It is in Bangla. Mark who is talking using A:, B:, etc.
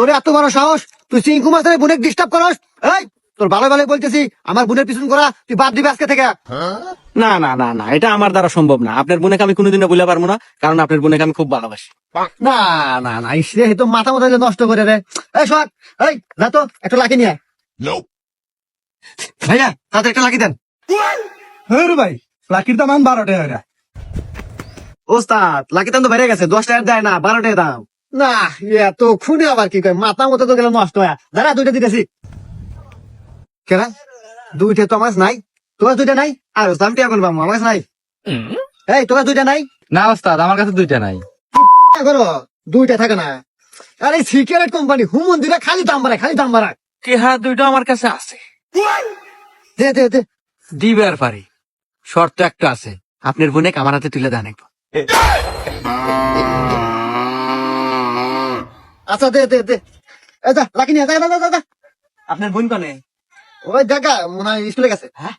A: তোর এত বড় সাহস, তুই চিঙ্কু মাস্টারের বোনের ডিস্টার্ব করস? এই তোর ভালো ভালো বলতেছি, আমার বোনের পিছন করা তুই বাদ দিবি আজকে থেকে।
B: না না না না, এটা আমার দ্বারা সম্ভব না। আপনার বোনকে আমি কোনোদিনও বলে পারবো না, কারণ আপনার বোনকে আমি খুব ভালোবাসি।
A: না না না, ইসরে তো মাথা মাথা নষ্ট করে রে। এই শোন, এই যা তো একটা লাকি নিয়ে আয়। ভাইয়া তাতে একটা লাকি দেন।
C: ভাই লাকির দাম 12 টাকা।
A: ওস্তাদ লাকি দাম তো বেড়ে গেছে, 10 টাকা দেয় না, 12 টাকা দাম। না এত খুনে আবার কি কয়, মাথা মতো তো গেল নষ্ট হয়ে। দাঁড়া দুইটা দিতেছি। কেনা দুইটা তো আমার নাই, তোমার দুইটা নাই, আর দামটি এখন পাবো আমার কাছে নাই। এই তোমার দুইটা নাই?
D: না ওস্তাদ, আমার কাছে 2টা নাই।
A: করো দুইটা থাকে না। আরে সিগারেট কোম্পানি হুমন দিলে খালি দাম বাড়ায়, খালি দাম বাড়ায়।
B: কে হ্যাঁ, দুইটা আমার কাছে আছে,
A: দে দে দে।
B: দিবার পারি। শর্ত একটা আছে, আপনার বোনে আমার হাতে তুলে দেন একবার।
A: আচ্ছা দে দে দে। এই যা লাকি নিয়ে যা যা যা যা।
B: আপনার বোন কনে?
A: ওই দেখা মনে হয় স্কুলে গেছে।
B: হ্যাঁ